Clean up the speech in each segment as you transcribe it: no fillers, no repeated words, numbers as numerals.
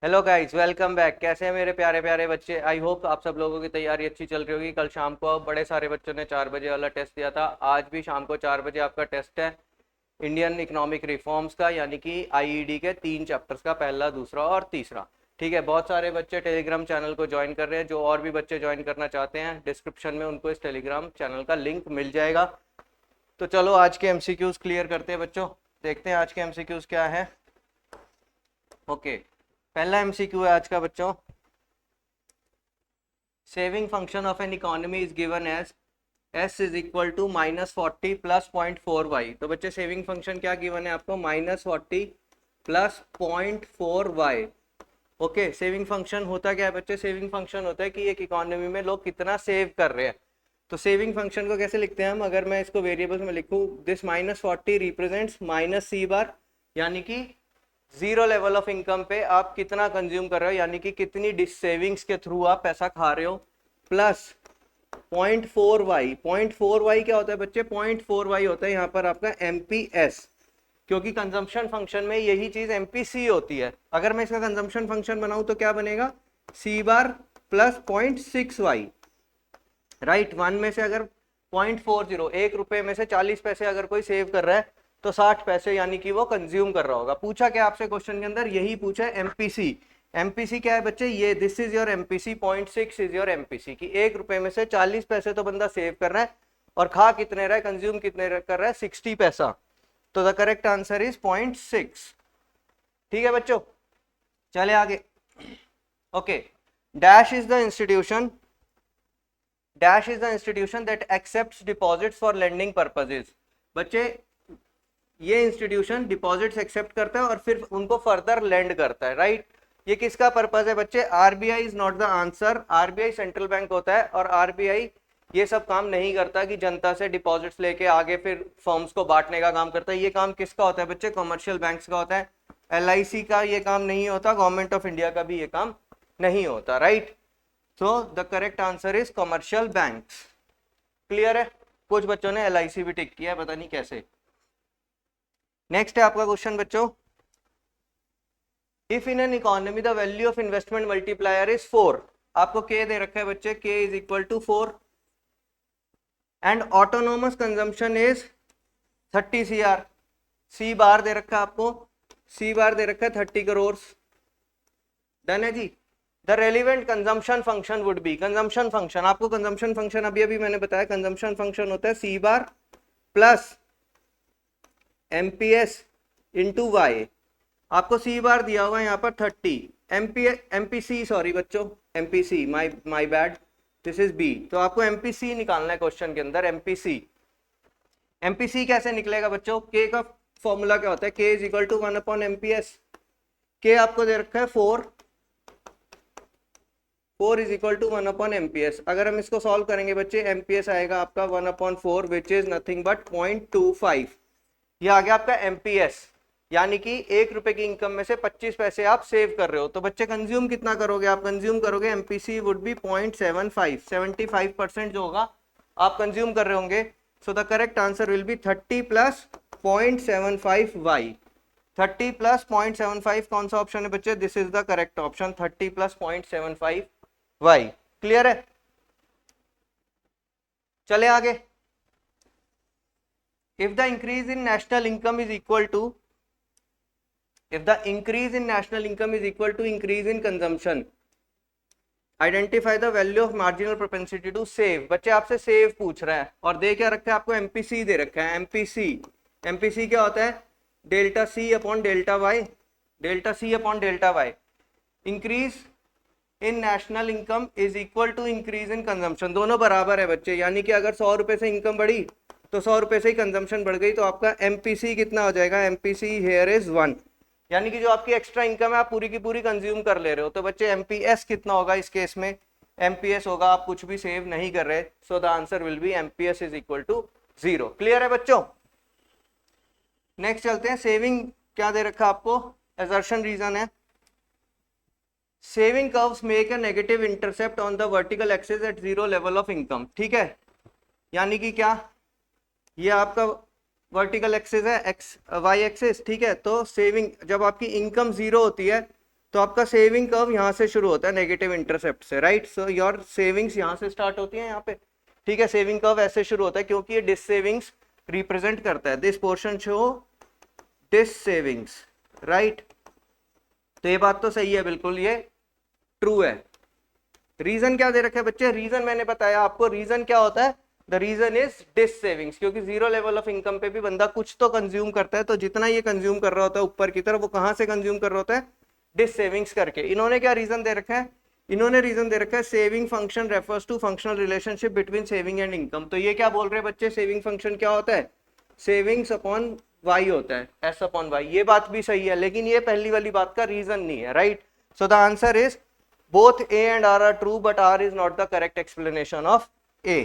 Hello guys, welcome back. कैसे हैं मेरे प्यारे प्यारे बच्चे? आई होप आप सब लोगों की तैयारी अच्छी चल रही होगी। कल शाम को बड़े सारे बच्चों ने 4 बजे वाला टेस्ट दिया था। आज भी शाम को 4 बजे आपका टेस्ट है इंडियन इकोनॉमिक रिफॉर्म्स का, यानी कि आईईडी के 3 चैप्टर्स का, पहला, दूसरा और तीसरा। ठीक है, बहुत सारे बच्चे टेलीग्राम चैनल को ज्वाइन कर रहे हैं। जो और भी बच्चे ज्वाइन करना चाहते हैं, डिस्क्रिप्शन में उनको इस टेलीग्राम चैनल का लिंक मिल जाएगा। तो चलो आज के एमसीक्यूज क्लियर करते हैं बच्चों। देखते हैं आज के एमसीक्यूज क्या है। ओके, पहला एमसीक्यू है आज का बच्चों। Saving function of an economy is given as s is equal to -40 plus 0.4y। तो बच्चे सेविंग फंक्शन क्या गिवन है आपको? -40 plus 0.4y। Okay, saving function होता क्या है बच्चे? सेविंग फंक्शन होता है कि एक इकोनॉमी में लोग कितना सेव कर रहे हैं। तो सेविंग फंक्शन को कैसे लिखते हैं हम? अगर मैं इसको वेरिएबल्स में लिखूं, दिस -40 रिप्रेजेंट्स -c बार, यानी कि जीरो लेवल ऑफ इनकम पे आप कितना कंज्यूम कर रहे हो, यानी कि कितनी सेविंग्स के थ्रू आप पैसा खा रहे हो, प्लस 0.4y। 0.4y क्या होता है बच्चे? 0.4y होता है यहाँ पर आपका एमपीएस, क्योंकि कंजम्पशन फंक्शन में यही चीज एमपीसी होती है। अगर मैं इसका कंजम्पशन फंक्शन बनाऊं तो क्या बनेगा? सी बार प्लस 0.6y। राइट, 1 में से अगर 0.40, 1 रुपए में से 40 पैसे अगर कोई सेव कर रहा है तो 60 पैसे यानी कि वो कंज्यूम कर रहा होगा। पूछा क्या आपसे क्वेश्चन के अंदर? यही पूछा है, एमपीसी। एमपीसी क्या है बच्चे? ये this is your MPC, 0.6 is your MPC, कि 1 रुपए में से 40 पैसे तो बंदा सेव कर रहा है और खा कितने रहा है, कंज्यूम कितने कर रहा है? 60 पैसा। तो द करेक्ट आंसर इज 0.6। ठीक है बच्चों, चले आगे। Okay, dash is the institution, dash is the institution that accepts deposits for lending purposes. बच्चे, ये इंस्टीट्यूशन डिपॉजिट्स एक्सेप्ट करता है और फिर उनको फर्दर लेंड करता है। राइट, ये किसका पर्पज है बच्चे? RBI is not the answer. RBI central bank होता है और आरबीआई ये सब काम नहीं करता कि जनता से डिपॉजिट्स लेके आगे फिर फर्म्स को बांटने का काम करता है। ये काम किसका होता है बच्चे? कमर्शियल बैंक्स का होता है। एलआईसी का ये काम नहीं होता, गवर्नमेंट ऑफ इंडिया का भी ये काम नहीं होता। Right, so the correct answer is commercial banks. Clear है? कुछ बच्चों ने एलआईसी भी टिक किया है, पता नहीं कैसे। नेक्स्ट है आपका क्वेश्चन बच्चों, if in an economy the value of investment multiplier is 4। आपको के दे रखा है बच्चे, K is equal to 4 and autonomous consumption is 30 CR. C bar दे रखा है आपको, सी बार दे रखा है 30 करोड़। डन है जी। The relevant consumption function would be, consumption function आपको, कंजम्पशन फंक्शन अभी अभी मैंने बताया, कंजम्पशन फंक्शन होता है C bar plus MPS into Y. आपको सी बार दिया हुआ है यहाँ पर 30, एमपीसी, सॉरी बच्चों, MPC, my bad, this is B. तो आपको एमपीसी निकालना है क्वेश्चन के अंदर। एमपीसी, एमपीसी कैसे निकलेगा बच्चों? के का फॉर्मूला क्या होता है? के इज इक्वल टू 1/MPS। के आपको दे रखा है 4, 4 इज इक्वल टू 1/MPS। अगर हम इसको सॉल्व करेंगे बच्चे, एमपीएस आएगा आपका 1/4 विच इज नथिंग बट 0.25। ये आ गया आपका एमपीएस, यानी कि 1 रुपए की इनकम में से 25 पैसे आप सेव कर रहे हो। तो बच्चे कंज्यूम कितना करोगे? आप कंज्यूम करोगे, एमपीसी वुड बी 0.75, 75% जो होगा आप कंज्यूम कर रहे होंगे। So the correct answer will be 30 plus 0.75y। 30 plus 0.75 कौन सा ऑप्शन है बच्चे? This is the correct option, 30 plus 0.75y। Clear है? चले आगे। If the increase in national income is equal to, if the increase in national income is equal to increase in consumption, identify the value of marginal propensity to save। बच्चे आपसे save पूछ रहा है और दे क्या रखा है आपको? एमपीसी दे रखा है। एमपीसी, एमपीसी क्या होता है? Delta C upon delta Y, delta C upon delta Y. Increase in national income is equal to increase in consumption, दोनों बराबर है बच्चे। यानी कि अगर 100 रुपए से इनकम बढ़ी तो 100 रुपए से ही कंजम्पशन बढ़ गई, तो आपका एमपीसी कितना हो जाएगा? एमपीसी हेयर इज 1, यानी कि जो आपकी एक्स्ट्रा इनकम है आप पूरी की पूरी कंज्यूम कर ले रहे हो। तो बच्चे एमपीएस कितना होगा इस केस में? एमपीएस होगा, आप कुछ भी सेव नहीं कर रहे, so the answer will be MPS is equal to 0। Clear है बच्चों? नेक्स्ट चलते हैं। सेविंग क्या दे रखा आपको? असर्शन रीजन है, saving curves make a negative intercept on the vertical axis at 0 level of income. ठीक है, यानी कि क्या? ये आपका वर्टिकल एक्सिस है, एक्स वाई एक्सिस। ठीक है, तो सेविंग जब आपकी इनकम 0 होती है तो आपका सेविंग कर्व यहाँ से शुरू होता है नेगेटिव इंटरसेप्ट से, राइट। सो योर सेविंग्स यहाँ से स्टार्ट होती है यहाँ पे, ठीक है। सेविंग कर्व ऐसे शुरू होता है क्योंकि ये डिस सेविंग्स रिप्रेजेंट करता है, this portion show dissavings, right. तो ये बात तो सही है, बिल्कुल ये ट्रू है। रीजन क्या दे रखा है बच्चे, रीजन मैंने बताया आपको, रीजन क्या होता है, the reason is dissavings, क्योंकि जीरो लेवल ऑफ इनकम पे भी बंदा कुछ तो कंज्यूम करता है, तो जितना ये कंज्यूम कर रहा होता है ऊपर की तरफ, वो कहां से कंज्यूम कर रहा होता है, डिस सेविंग्स करके। इन्होंने क्या रीजन दे रखा है, इन्होंने रीजन दे रखा है saving function refers to functional relationship between saving and income. तो ये क्या बोल रहे हैं बच्चे, सेविंग फंक्शन क्या होता है, सेविंग्स अपॉन वाई होता है, एस अपॉन वाई। ये बात भी सही है, लेकिन ये पहली वाली बात का रीजन नहीं है, right. So the answer is both A and R are true but R is not the correct explanation of A।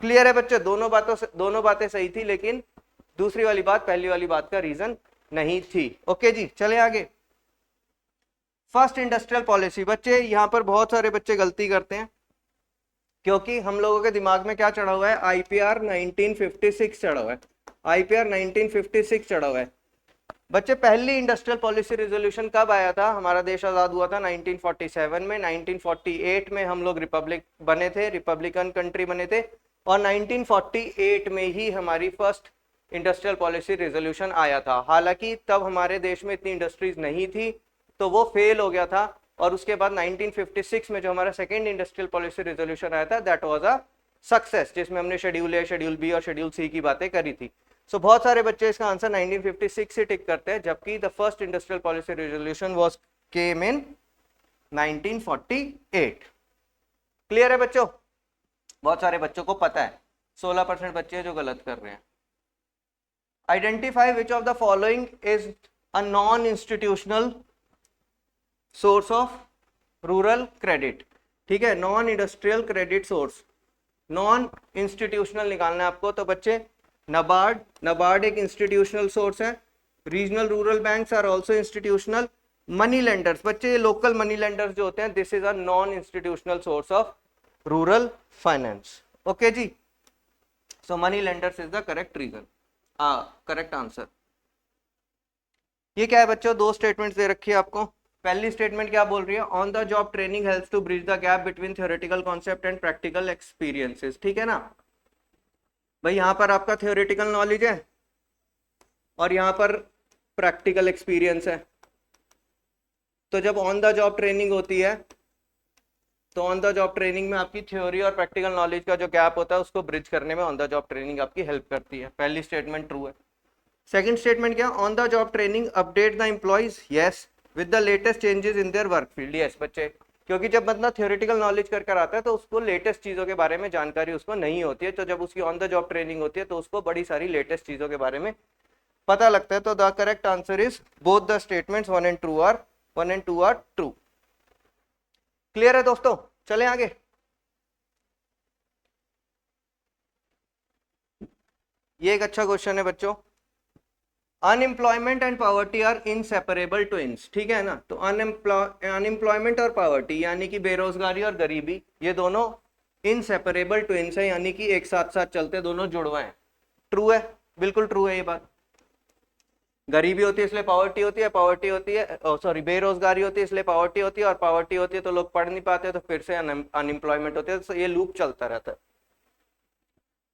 Clear है बच्चे, दोनों बातें सही थी, लेकिन दूसरी वाली बात पहली वाली बात का रीजन नहीं थी। ओके जी, चले आगे। फर्स्ट इंडस्ट्रियल पॉलिसी, बच्चे यहां पर बहुत सारे बच्चे गलती करते हैं, क्योंकि हम लोगों के दिमाग में क्या चढ़ा हुआ है, आईपीआर 1956 चढ़ा हुआ है, आईपीआर 1956 चढ़ा हुआ है। बच्चे पहली इंडस्ट्रियल पॉलिसी रेजोल्यूशन कब आया था, हमारा देश आजाद हुआ था 1947 में, 1948 में हम लोग रिपब्लिक बने थे, रिपब्लिकन कंट्री बने थे, और 1948 में ही हमारी फर्स्ट इंडस्ट्रियल पॉलिसी रेजोल्यूशन आया था। हालांकि तब हमारे देश में इतनी इंडस्ट्रीज नहीं थी, तो वो फेल हो गया था, और उसके बाद 1956 में जो हमारा सेकेंड इंडस्ट्रियल पॉलिसी रेजोल्यूशन आया था, दैट वाज अ सक्सेस, जिसमें हमने शेड्यूल ए, शेड्यूल बी और शेड्यूल सी की बातें करी थी। सो बहुत सारे बच्चे इसका आंसर 1956 से टिक करते हैं, जबकि the first industrial policy resolution was came in 1948। Clear है बच्चों, बहुत सारे बच्चों को पता है, 16% बच्चे हैं जो गलत कर रहे हैं। Identify which of the following is a non institutional source of rural credit, ठीक है, non industrial credit source, non institutional निकालना है आपको। तो बच्चे नबार्ड, नबार्ड एक इंस्टीट्यूशनल सोर्स है, regional rural banks are also institutional, money lenders, बच्चे लोकल मनी लेंडर्स जो होते हैं, this is a non institutional source of rural finance. Okay जी, so money lenders is the correct reason, correct answer. ये क्या है बच्चों, दो स्टेटमेंट्स दे रखी है आपको। पहली स्टेटमेंट क्या बोल रही है, on the job training helps to bridge the gap between theoretical concept and practical experiences, ठीक है ना भाई। यहां पर आपका थ्योरेटिकल नॉलेज है और यहां पर प्रैक्टिकल एक्सपीरियंस है, तो जब ऑन द जॉब ट्रेनिंग होती है, तो ऑन द जॉब ट्रेनिंग में आपकी थ्योरी और प्रैक्टिकल नॉलेज का जो गैप होता है, उसको ब्रिज करने में ऑन द जॉब ट्रेनिंग आपकी हेल्प करती है। पहली स्टेटमेंट ट्रू है। सेकंड स्टेटमेंट क्या, on the job training update the employees, yes, with the latest changes in their work field, yes बच्चे, क्योंकि जब बंदा थ्योरेटिकल नॉलेज कर आता है तो उसको लेटेस्ट चीज़ों के बारे में जानकारी उसको नहीं होती है, तो जब उसकी ऑन द जॉब ट्रेनिंग होती है तो उसको बड़ी सारी लेटेस्ट चीज़ों के बारे में पता लगता है। तो the correct answer is both the statements 1 and 2 are true. Clear है दोस्तों, चलें आगे। ये एक अच्छा क्वेश्चन है बच्चों, unemployment and poverty are inseparable twins, ठीक है ना। तो अनएम्प्लॉयमेंट और पॉवर्टी यानी कि बेरोजगारी और गरीबी, ये दोनों इनसेपरेबल ट्विन्स है, यानी कि एक साथ साथ चलते, दोनों जुड़वा हैं। ट्रू है, बिल्कुल ट्रू है ये बात। गरीबी होती है इसलिए पॉवर्टी होती है, पॉवर्टी होती है, सॉरी बेरोजगारी होती है इसलिए पॉवर्टी होती है, और पॉवर्टी होती है तो लोग पढ़ नहीं पाते तो फिर से अनएम्प्लॉयमेंट होती है, तो ये लूप चलता रहता है।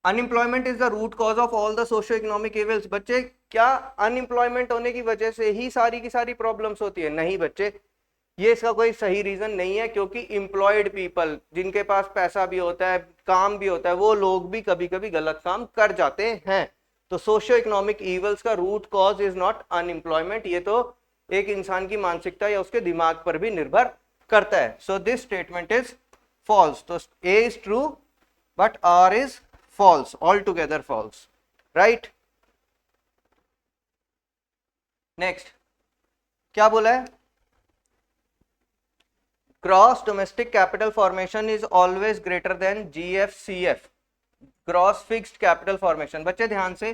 Unemployment is the root cause of all the socio economic evils, बच्चे क्या अनएम्प्लॉयमेंट होने की वजह से ही सारी की सारी प्रॉब्लम्स होती है? नहीं बच्चे, ये इसका कोई सही रीजन नहीं है, क्योंकि एम्प्लॉयड पीपल, जिनके पास पैसा भी होता है, काम भी होता है, वो लोग भी कभी कभी गलत काम कर जाते हैं। तो सोशो इकोनॉमिक इविल्स का root cause is not unemployment, ये तो एक इंसान की मानसिकता या उसके दिमाग पर भी निर्भर करता है। So this statement is false. तो A is true but R is false, altogether false, right? next क्या बोला है, gross domestic capital formation is always greater than GFCF, gross fixed capital formation। बच्चे ध्यान से,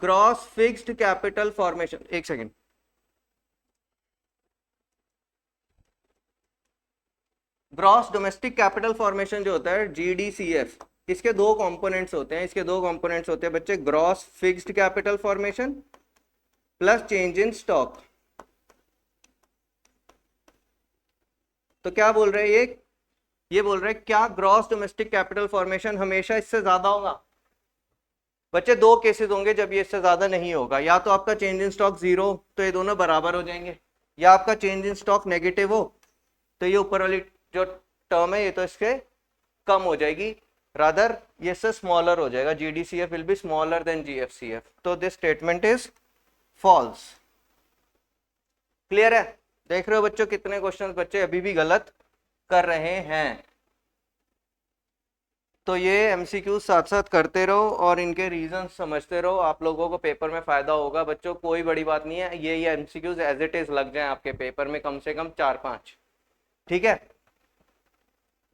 gross fixed capital formation, एक second, gross domestic capital formation जो होता है GDCF, इसके दो कंपोनेंट्स होते हैं, इसके दो कंपोनेंट्स होते हैं बच्चे, gross fixed capital formation plus change in stock. तो क्या बोल रहे हैं ये बोल रहे हैं क्या ग्रॉस डोमेस्टिक कैपिटल फॉर्मेशन हमेशा इससे ज्यादा होगा? बच्चे दो केसेस होंगे जब ये इससे ज्यादा नहीं होगा, या तो आपका चेंज इन स्टॉक जीरो तो ये दोनों बराबर हो जाएंगे, या आपका चेंज इन स्टॉक नेगेटिव हो तो ये ऊपर वाली जो टर्म है ये तो इसके कम हो जाएगी, रादर ये इससे स्मॉलर हो जाएगा, GDCF will be smaller than GFCF, तो this statement is false. Clear है? देख रहे हो बच्चों कितने क्वेश्चंस बच्चे अभी भी गलत कर रहे हैं। तो ये एमसीक्यू साथ साथ करते रहो और इनके रीजन समझते रहो, आप लोगों को पेपर में फायदा होगा बच्चों, कोई बड़ी बात नहीं है, ये एमसीक्यूज एज इट इज लग जाए आपके पेपर में कम से कम 4-5, ठीक है।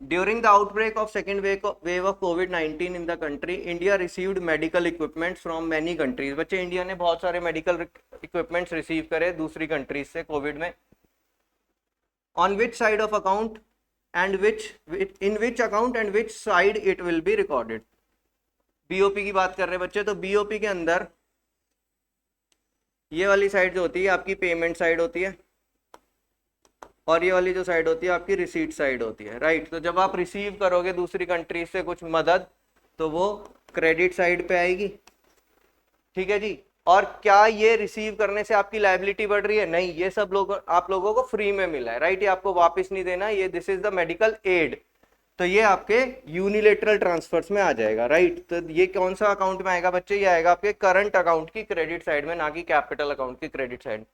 During the outbreak of second wave of covid in the country, India received medical equipments from many countries. बच्चे इंडिया ने बहुत सारे मेडिकल इक्विपमेंट्स रिसीव करे दूसरी कंट्रीज से कोविड में। On which side of account and in which account and which side it will be recorded। BOP की बात कर रहे हैं बच्चे, तो बीओपी के अंदर ये वाली साइड जो होती है आपकी पेमेंट साइड होती है, और ये वाली जो साइड होती है आपकी रिसीट साइड होती है, राइट। तो जब आप रिसीव करोगे दूसरी कंट्री से कुछ मदद तो वो क्रेडिट साइड पे आएगी, ठीक है जी। और क्या ये रिसीव करने से आपकी लायबिलिटी बढ़ रही है? नहीं, ये सब आप लोगों को फ्री में मिला है, राइट, ये आपको वापस नहीं देना, ये this is the medical aid, तो ये आपके यूनिलेटरल ट्रांसफर्स में आ जाएगा, राइट। तो ये कौन सा अकाउंट में आएगा बच्चे? ये आएगा आपके करंट अकाउंट की क्रेडिट साइड में, ना कि कैपिटल अकाउंट की क्रेडिट साइड।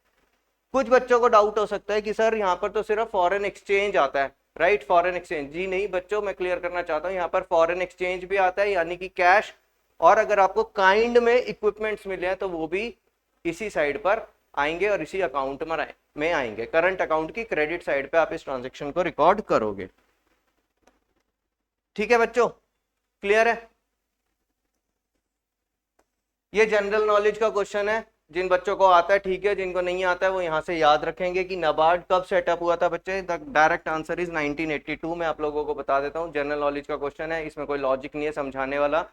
कुछ बच्चों को डाउट हो सकता है कि सर यहाँ पर तो सिर्फ फॉरेन एक्सचेंज आता है, राइट, फॉरेन एक्सचेंज। जी नहीं बच्चों, मैं क्लियर करना चाहता हूँ, यहाँ पर फॉरेन एक्सचेंज भी आता है, यानी कि कैश, और अगर आपको काइंड में इक्विपमेंट्स मिले हैं तो वो भी इसी साइड पर आएंगे और इसी अकाउंट में आएंगे। करंट अकाउंट की क्रेडिट साइड पे आप इस ट्रांजैक्शन को रिकॉर्ड करोगे, ठीक है बच्चों, क्लियर है? ये जनरल नॉलेज का क्वेश्चन है, जिन बच्चों को आता है ठीक है, जिनको नहीं आता है वो यहां से याद रखेंगे कि नाबार्ड कब सेटअप हुआ था बच्चे। The direct answer is 1982। मैं आप लोगों को बता देता हूँ, जनरल नॉलेज का क्वेश्चन है, इसमें कोई लॉजिक नहीं है समझाने वाला,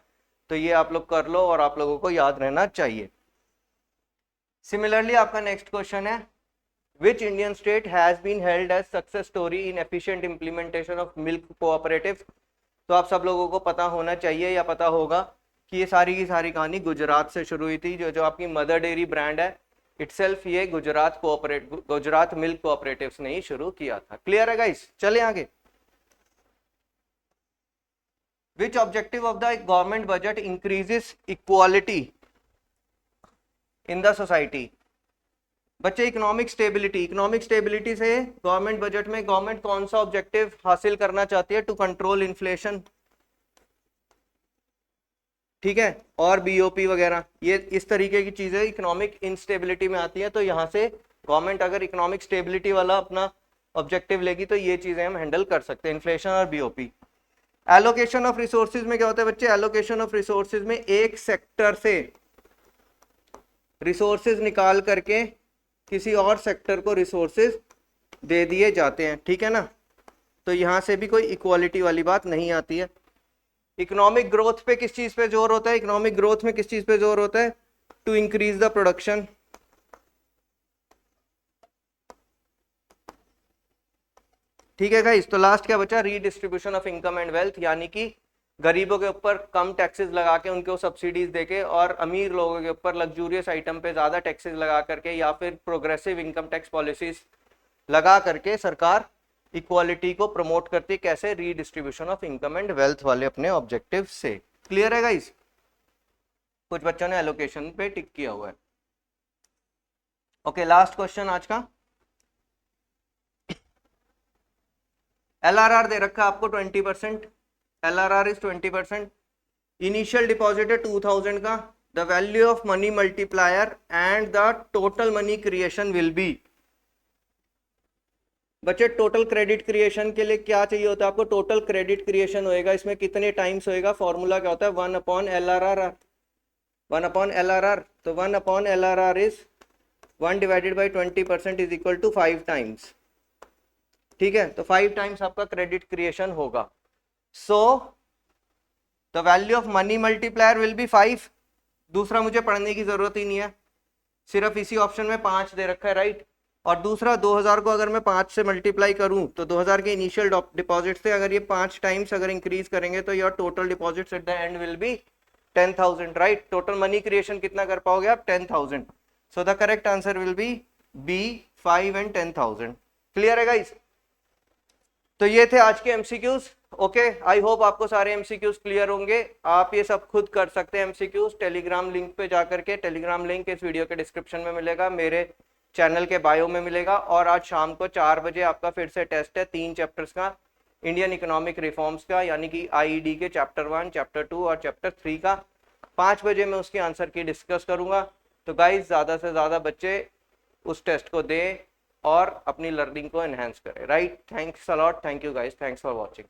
तो ये आप लोग कर लो और आप लोगों को याद रहना चाहिए। सिमिलरली आपका नेक्स्ट क्वेश्चन है, which Indian state has been held as success story in efficient implementation of milk cooperative. तो आप सब लोगों को पता होना चाहिए या पता होगा कि ये सारी की सारी कहानी गुजरात से शुरू हुई थी। जो आपकी मदर डेयरी ब्रांड है इटसेल्फ ये गुजरात मिल्क कोऑपरेटिव्स ने ही शुरू किया था। क्लियर है गाइस? चले आगे। Which objective of the government budget increases equality in the society? बच्चे इकोनॉमिक स्टेबिलिटी से गवर्नमेंट बजट में गवर्नमेंट कौन सा ऑब्जेक्टिव हासिल करना चाहती है? टू कंट्रोल इन्फ्लेशन, ठीक है, और बीओपी वगैरह, ये इस तरीके की चीजें इकोनॉमिक इंस्टेबिलिटी में आती है। तो यहाँ से गवर्नमेंट अगर इकोनॉमिक स्टेबिलिटी वाला अपना ऑब्जेक्टिव लेगी तो ये चीजें हम हैंडल कर सकते हैं, इन्फ्लेशन और बीओपी। एलोकेशन ऑफ रिसोर्सेज में क्या होता है बच्चे? एलोकेशन ऑफ रिसोर्सेज में एक सेक्टर से रिसोर्सेज निकाल करके किसी और सेक्टर को रिसोर्सेज दे दिए जाते हैं, ठीक है ना। तो यहां से भी कोई इक्वालिटी वाली बात नहीं आती है। इकोनॉमिक ग्रोथ पे किस चीज पे जोर होता है? इकोनॉमिक ग्रोथ में किस चीज पे जोर होता है? टू इंक्रीज द प्रोडक्शन, ठीक है गाइस। तो लास्ट क्या बचा? Redistribution of income and wealth, यानी कि गरीबों के ऊपर कम टैक्सेस लगा के उनको सब्सिडीज देके और अमीर लोगों के ऊपर लग्जूरियस आइटम पे ज्यादा टैक्सेस लगा करके या फिर प्रोग्रेसिव इनकम टैक्स पॉलिसीज लगा करके सरकार इक्वालिटी को प्रमोट करती है। कैसे? Redistribution of income and wealth वाले अपने ऑब्जेक्टिव से। क्लियर है गाइस? कुछ बच्चों ने एलोकेशन पे टिक किया हुआ है। ओके, लास्ट क्वेश्चन आज का। LRR दे रखा आपको 20%, LRR इज 20%। इनिशियल डिपॉजिट है 2000 का। The value of money multiplier and the total money creation will be. बच्चे टोटल क्रेडिट क्रिएशन के लिए क्या चाहिए होता है आपको? टोटल क्रेडिट क्रिएशन होएगा, इसमें कितने टाइम्स होएगा? फॉर्मूला क्या होता है? 1/LRR। 1/LRR, तो 1/LRR is 1 divided by 20% is equal to 5 times, ठीक है। तो 5 टाइम्स आपका क्रेडिट क्रिएशन होगा। So the value of money multiplier will be 5। दूसरा मुझे पढ़ने की जरूरत ही नहीं है, सिर्फ इसी ऑप्शन में 5 दे रखा है, राइट। और दूसरा 2000 को अगर मैं 5 से मल्टीप्लाई करूं तो 2000 के इनिशियल डिपॉजिट से अगर ये 5 टाइम्स अगर इंक्रीज करेंगे तो your total deposits at the end will be 10,000, right. Total money creation कितना कर पाओगे आप? 10,000। So the correct answer will be B, 5 and 10,000। Clear है गाइस? तो ये थे आज के एमसीक्यूज। ओके, आई होप आपको सारे एमसीक्यूज क्लियर होंगे। आप ये सब खुद कर सकते हैं एमसीक्यूज टेलीग्राम लिंक पे जाकर के। टेलीग्राम लिंक इस वीडियो के डिस्क्रिप्शन में मिलेगा, मेरे चैनल के बायो में मिलेगा। और आज शाम को 4 बजे आपका फिर से टेस्ट है 3 चैप्टर्स का, इंडियन इकोनॉमिक रिफॉर्म्स का, यानी कि आईईडी के चैप्टर 1, चैप्टर 2 और चैप्टर 3 का। 5 बजे मैं उसके आंसर की डिस्कस करूंगा। तो गाइज ज़्यादा से ज़्यादा बच्चे उस टेस्ट को दें और अपनी लर्निंग को एनहेंस करें, right. Thanks a lot, thank you guys, thanks for watching.